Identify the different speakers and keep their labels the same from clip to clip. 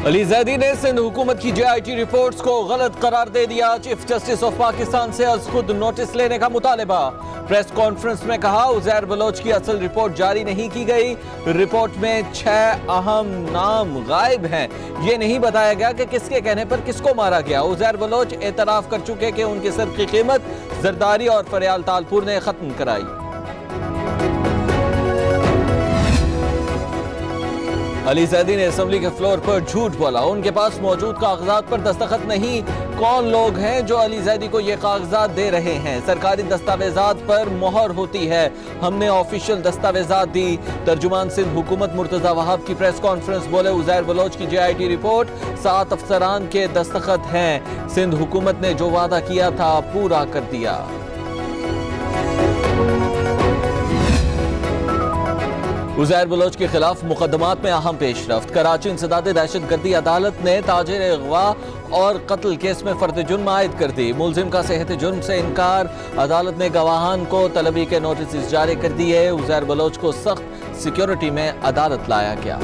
Speaker 1: علی زیدی نے سندھ حکومت کی JIT رپورٹس کو غلط قرار دے دیا. چیف جسٹس آف پاکستان سے از خود نوٹس لینے کا مطالبہ. پریس کانفرنس میں کہا عزیر بلوچ کی اصل رپورٹ جاری نہیں کی گئی. رپورٹ میں 6 اہم نام غائب ہیں. یہ نہیں بتایا گیا کہ کس کے کہنے پر کس کو مارا گیا. عزیر بلوچ اعتراف کر چکے کہ ان کے سر کی قیمت زرداری اور فریال تالپور نے ختم کرائی. علی زیدی نے اسمبلی کے فلور پر جھوٹ بولا. ان کے پاس موجود کاغذات پر دستخط نہیں. کون لوگ ہیں جو علی زیدی کو یہ کاغذات دے رہے ہیں؟ سرکاری دستاویزات پر مہر ہوتی ہے. ہم نے آفیشیل دستاویزات دی. ترجمان سندھ حکومت مرتضی وہاب کی پریس کانفرنس. بولے عزیر بلوچ کی JIT رپورٹ 7 افسران کے دستخط ہیں. سندھ حکومت نے جو وعدہ کیا تھا پورا کر دیا. عزیر بلوچ کے خلاف مقدمات میں اہم پیش رفت. کراچی انسداد دہشت گردی عدالت نے تاجر اغوا اور قتل کیس میں فرد جرم عائد کر دی. ملزم کا صحت جرم سے انکار. عدالت نے گواہان کو طلبی کے نوٹسز جاری کر دیے. عزیر بلوچ کو سخت سیکیورٹی میں عدالت لایا گیا.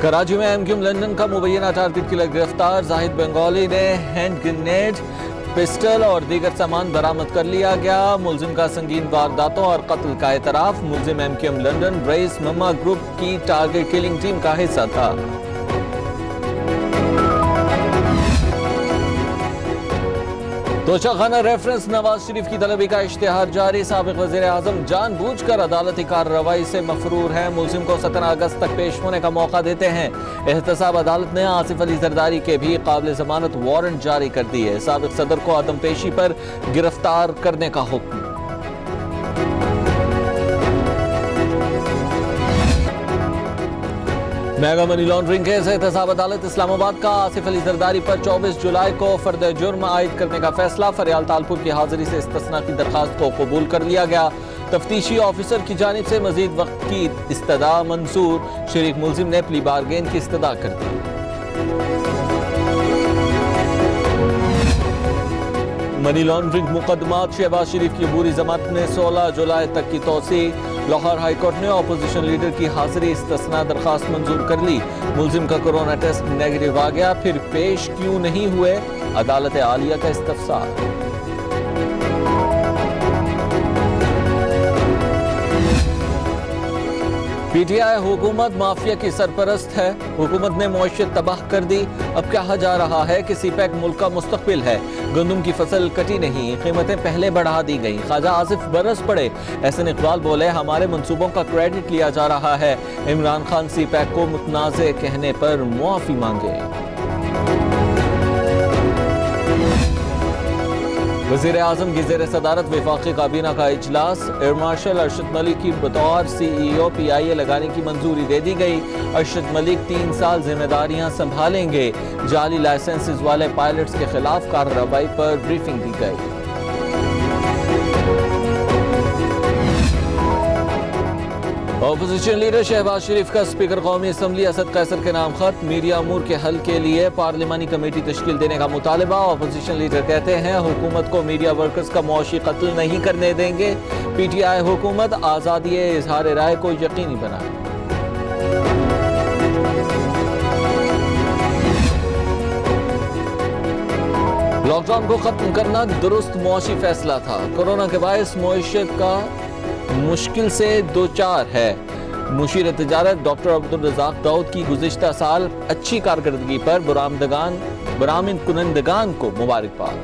Speaker 1: کراچی میں MQM لندن کا مبینہ ٹارگٹ کلر گرفتار. زاہد بنگالی نے ہینڈ گرینیڈ، پسٹل اور دیگر سامان برآمد کر لیا گیا. ملزم کا سنگین وارداتوں اور قتل کا اعتراف. ملزم MQM لندن رئیس مما گروپ کی ٹارگٹ کلنگ ٹیم کا حصہ تھا. توشہ خانہ ریفرنس نواز شریف کی طلبی کا اشتہار جاری. سابق وزیر اعظم جان بوجھ کر عدالتی کارروائی سے مفرور ہیں. ملزم کو 17 اگست تک پیش ہونے کا موقع دیتے ہیں. احتساب عدالت نے آصف علی زرداری کے بھی قابل ضمانت وارنٹ جاری کر دیے. سابق صدر کو عدم پیشی پر گرفتار کرنے کا حکم. Mega money laundering case. احتساب عدالت اسلام آباد کا آصف علی زرداری پر 24 جولائی کو فرد جرم عائد کرنے کا فیصلہ. فریال تالپور کی حاضری سے استثناء کی درخواست کو قبول کر لیا گیا. تفتیشی آفیسر کی جانب سے مزید وقت کی استدعا منظور. شریک ملزم نے پلی بارگین کی استدعا کر دی. منی لانڈرنگ مقدمات. شہباز شریف کی عبوری ضمانت نے 16 جولائی تک کی توسیع. لاہور ہائی کورٹ نے اپوزیشن لیڈر کی حاضری استثناء درخواست منظور کر لی. ملزم کا کورونا ٹیسٹ نیگیٹو آ گیا. پھر پیش کیوں نہیں ہوئے؟ عدالت عالیہ کا استفسار. PTI حکومت مافیا کی سرپرست ہے. حکومت نے معیشت تباہ کر دی. اب کہا جا رہا ہے کہ سی پیک ملک کا مستقبل ہے. گندم کی فصل کٹی نہیں، قیمتیں پہلے بڑھا دی گئیں. خواجہ آصف برس پڑے. احسن اقبال بولے ہمارے منصوبوں کا کریڈٹ لیا جا رہا ہے. عمران خان سی پیک کو متنازع کہنے پر معافی مانگے. وزیر اعظم کی زیر صدارت وفاقی کابینہ کا اجلاس. ایئر مارشل ارشد ملک کی بطور CEO PIA لگانے کی منظوری دے دی گئی. ارشد ملک 3 سال ذمہ داریاں سنبھالیں گے. جعلی لائسنسز والے پائلٹس کے خلاف کارروائی پر بریفنگ دی گئی. اپوزیشن لیڈر شہباز شریف کا اسپیکر قومی اسمبلی اسد قیصر کے نام خط. میڈیا امور کے حل کے لیے پارلیمانی کمیٹی تشکیل دینے کا مطالبہ. اپوزیشن لیڈر کہتے ہیں حکومت کو میڈیا ورکرز کا معاشی قتل نہیں کرنے دیں گے. PTI حکومت آزادی اظہار رائے کو یقینی بنائے. لاک ڈاؤن کو ختم کرنا درست معاشی فیصلہ تھا. کورونا کے باعث معیشت کا مشکل سے دوچار ہے. مشیر تجارت ڈاکٹر عبدالرزاق داؤد کی گزشتہ سال اچھی کارکردگی پر برآمد کنندگان کو مبارکباد.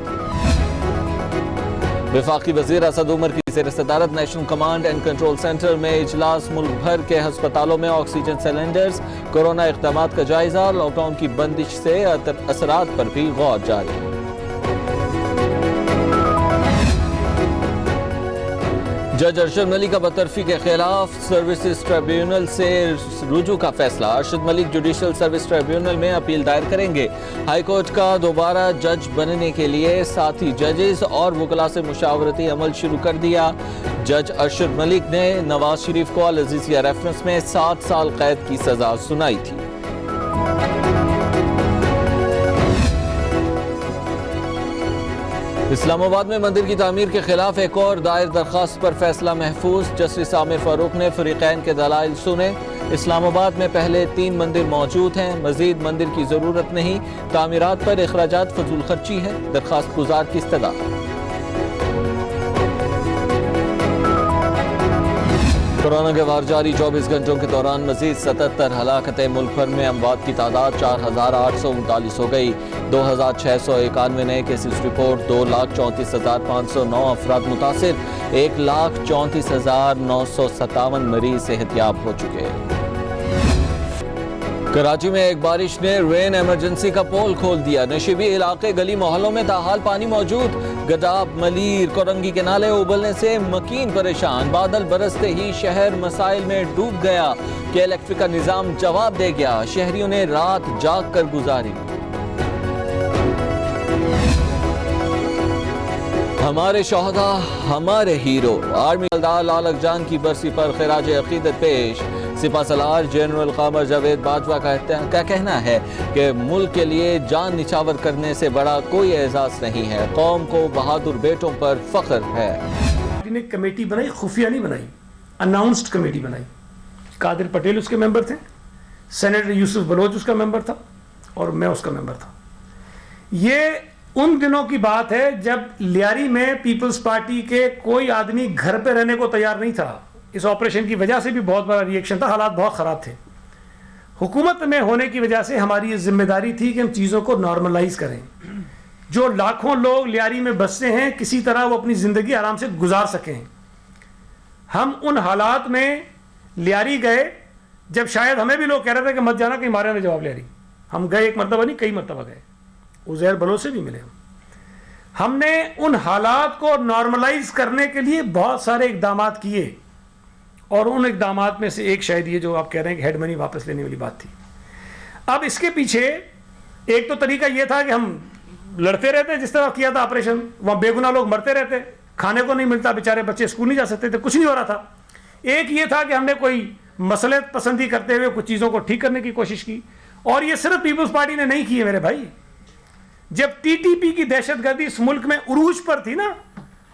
Speaker 1: وفاقی وزیر اسد عمر کی زیر صدارت national command and control centre میں اجلاس. ملک بھر کے ہسپتالوں میں آکسیجن سلنڈرز. کورونا اقدامات کا جائزہ. لاک ڈاؤن کی بندش سے اثرات پر بھی غور جاری. جج ارشد ملک کا برطرفی کے خلاف سروسز ٹریبیونل سے رجوع کا فیصلہ. Arshad Malik judicial service tribunal میں اپیل دائر کریں گے. ہائی کورٹ کا دوبارہ جج بننے کے لیے ساتھی ججز اور وکلاء سے مشاورتی عمل شروع کر دیا. جج ارشد ملک نے نواز شریف کو العزیزیہ ریفرنس میں 7 سال قید کی سزا سنائی تھی. اسلام آباد میں مندر کی تعمیر کے خلاف ایک اور دائر درخواست پر فیصلہ محفوظ. جسٹس عامر فاروق نے فریقین کے دلائل سنے. اسلام آباد میں پہلے 3 مندر موجود ہیں، مزید مندر کی ضرورت نہیں، تعمیرات پر اخراجات فضول خرچی ہے. درخواست گزار کی استدعا. کورونا کے وار جاری 24 گھنٹوں کے دوران مزید 77 ہلاکتیں. ملک بھر میں اموات کی تعداد 4839 ہو گئی. 2691 نئے کیسز رپورٹ. 2,34,509 افراد متاثر. 1,34,957 مریض صحتیاب ہو چکے. کراچی میں ایک بارش نے رین ایمرجنسی کا پول کھول دیا. نشیبی علاقے گلی محلوں میں تاحال پانی موجود. گداب، ملیر، کورنگی کے نالے ابلنے سے مکین پریشان. بادل برستے ہی شہر مسائل میں ڈوب گیا کہ الیکٹرک کا نظام جواب دے گیا. شہریوں نے رات جاگ کر گزاری. ہمارے شہداء ہمارے ہیرو. آرمی جنرل لالک جان کی برسی پر خراج عقیدت پیش. سپہ سالار جنرل قمر جاوید باجوہ کا کہنا ہے کہ ملک کے لیے جان نچھاور کرنے سے بڑا کوئی اعزاز نہیں ہے. قوم کو بہادر بیٹوں پر فخر ہے.
Speaker 2: نے کمیٹی بنائی، خفیہ نہیں بنائی، اناؤنسڈ کمیٹی بنائی. قادر پٹیل اس کے ممبر تھے، سینیٹر یوسف بلوچ اس کا ممبر تھا، اور میں اس کا ممبر تھا. یہ ان دنوں کی بات ہے جب لیاری میں پیپلز پارٹی کے کوئی آدمی گھر پہ رہنے کو تیار نہیں تھا. اس آپریشن کی وجہ سے بھی بہت بڑا ریئیکشن تھا. حالات بہت خراب تھے. حکومت میں ہونے کی وجہ سے ہماری یہ ذمہ داری تھی کہ ہم چیزوں کو نارملائز کریں. جو لاکھوں لوگ لیاری میں بستے ہیں کسی طرح وہ اپنی زندگی آرام سے گزار سکیں. ہم ان حالات میں لیاری گئے جب شاید ہمیں بھی لوگ کہہ رہے تھے کہ مت جانا کہیں مارے نہ جواب لیاری. ہم گئے، ایک مرتبہ نہیں کئی مرتبہ گئے. عزیر بلوچ سے بھی ملے. ہم نے ان حالات کو نارملائز کرنے کے لیے بہت سارے اقدامات کیے، اور ان اقدامات میں سے ایک شاید یہ جو آپ کہہ رہے ہیں کہ ہیڈ منی واپس لینے والی بات تھی. اب اس کے پیچھے ایک تو طریقہ یہ تھا کہ ہم لڑتے رہتے، جس طرح کیا تھا آپریشن، وہاں بے گناہ لوگ مرتے رہتے، کھانے کو نہیں ملتا، بیچارے بچے اسکول نہیں جا سکتے تھے، کچھ نہیں ہو رہا تھا. ایک یہ تھا کہ ہم نے کوئی مسئلے پسندی کرتے ہوئے کچھ چیزوں کو ٹھیک کرنے کی کوشش کی. اور یہ صرف پیپلز پارٹی نے نہیں کی ہے میرے بھائی. جب ٹی ٹی پی کی دہشت گردی اس ملک میں عروج پر تھی نا،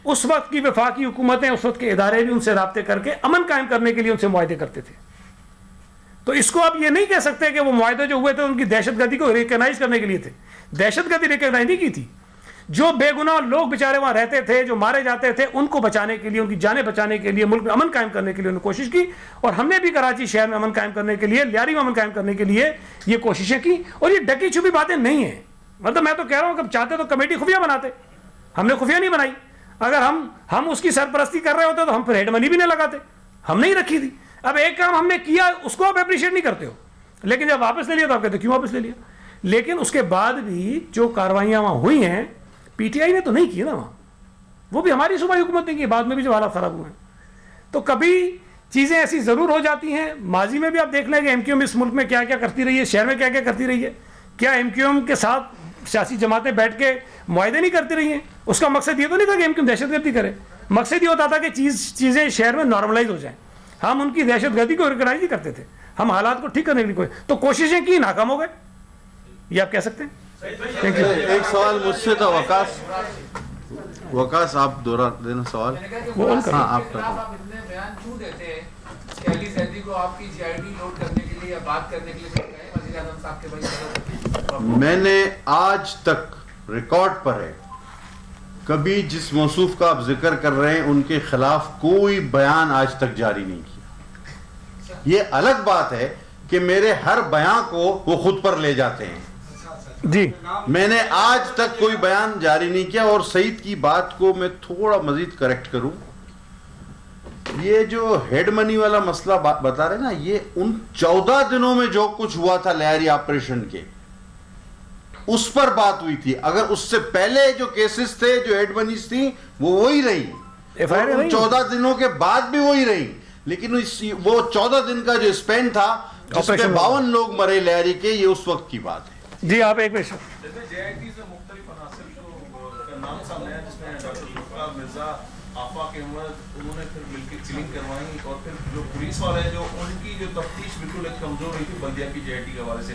Speaker 2: اس وقت کی وفاقی حکومتیں، اس وقت کے ادارے بھی ان سے رابطے کر کے امن قائم کرنے کے لیے ان سے معاہدے کرتے تھے. تو اس کو آپ یہ نہیں کہہ سکتے کہ وہ معاہدے جو ہوئے تھے ان کی دہشت گردی کو ریکگنائز کرنے کے لیے تھے. دہشت گردی ریکگنائز نہیں کی تھی. جو بے گناہ لوگ بیچارے وہاں رہتے تھے، جو مارے جاتے تھے، ان کو بچانے کے لیے، ان کی جانیں بچانے کے لیے، ملک میں امن قائم کرنے کے لیے انہوں نے کوشش کی. اور ہم نے بھی کراچی شہر میں امن قائم کرنے کے لیے، لیاری میں امن قائم کرنے کے لیے یہ کوششیں کی. اور یہ ڈکی چھپی باتیں نہیں ہیں. مطلب میں تو کہہ رہا ہوں کہ چاہتے تو کمیٹی خفیہ بناتے. ہم نے خفیہ نہیں بنائی. اگر ہم اس کی سرپرستی کر رہے ہوتے تو ہم پھر ہیڈ منی بھی نہیں لگاتے. ہم نہیں رکھی تھی. اب ایک کام ہم نے کیا، اس کو آپ اپریشیٹ نہیں کرتے ہو، لیکن جب واپس لے لیا تو آپ کہتے کیوں واپس لے لیا. لیکن اس کے بعد بھی جو کاروائیاں وہاں ہوئی ہیں، پی ٹی آئی نے تو نہیں کی نا وہاں. وہ بھی ہماری صوبائی حکومت نے کی، بعد میں بھی جو حالات خراب ہوئے ہیں. تو کبھی چیزیں ایسی ضرور ہو جاتی ہیں. ماضی میں بھی آپ دیکھ لیں کہ ایم کیو ایم اس ملک میں کیا کیا کرتی رہی ہے، شہر میں کیا کیا کرتی رہی ہے. کیا ایم کیو ایم کے ساتھ سیاسی جماعتیں بیٹھ کے معاہدے نہیں کرتی رہی ہیں؟ اس کا مقصد یہ تو نہیں تھا کہ ایم کیو ایم دہشت گردی کرے. مقصد یہ ہوتا تھا کہ چیزیں شہر میں نارملائز ہو جائیں. ہم ان کی دہشت گردی کو ریکگنائز نہیں کرتے تھے. ہم حالات کو ٹھیک کرنے کی تو کوششیں کی، ناکام ہو گئے. یہ آپ کہہ سکتے ہیں.
Speaker 3: ایک سوال مجھ سے تھا وقاص آپ دوہرا دینا سوال. ہاں آپ کا.
Speaker 4: بیان کیوں دیتے ہیں کہ علی زیدی کو آپ کی جی آئی ڈی لوڈ کرنے کے لیے یا بات کرنے کے لیے وزیر اعظم صاحب کے بھائی؟
Speaker 3: میں نے آج تک ریکارڈ پر ہے کبھی جس موصوف کا آپ ذکر کر رہے ہیں ان کے خلاف کوئی بیان آج تک جاری نہیں کیا. یہ الگ بات ہے کہ میرے ہر بیان کو وہ خود پر لے جاتے ہیں.
Speaker 2: جی
Speaker 3: میں نے آج تک کوئی بیان جاری نہیں کیا. اور سعید کی بات کو میں تھوڑا مزید کریکٹ کروں. یہ جو ہیڈ منی والا مسئلہ بتا رہے نا، یہ ان 14 دنوں میں جو کچھ ہوا تھا لیاری آپریشن کے، اس پر بات ہوئی تھی. اگر اس سے پہلے جو کیسز تھے، جو ہیڈ منیز تھیں، وہ وہی رہی. 14 دنوں کے بعد بھی وہی رہی. لیکن وہ 14 دن کا جو اسپین تھا جس میں 52 لوگ مرے لیاری کے، یہ اس وقت کی بات ہے.
Speaker 2: جی آپ ایک پیش.
Speaker 5: جے آئی ٹی سے مختلف عناصر کا نام سامنے آیا، جس میں ڈاکٹر فقار مرزا، آفاق احمد، انہوں نے پھر مل کے کلنگ کروائی. اور پھر جو پولیس والے جو ان کی جو تفتیش بالکل ایک کمزور ہوئی تھی بلدیہ کی جے آئی ٹی کے حوالے سے.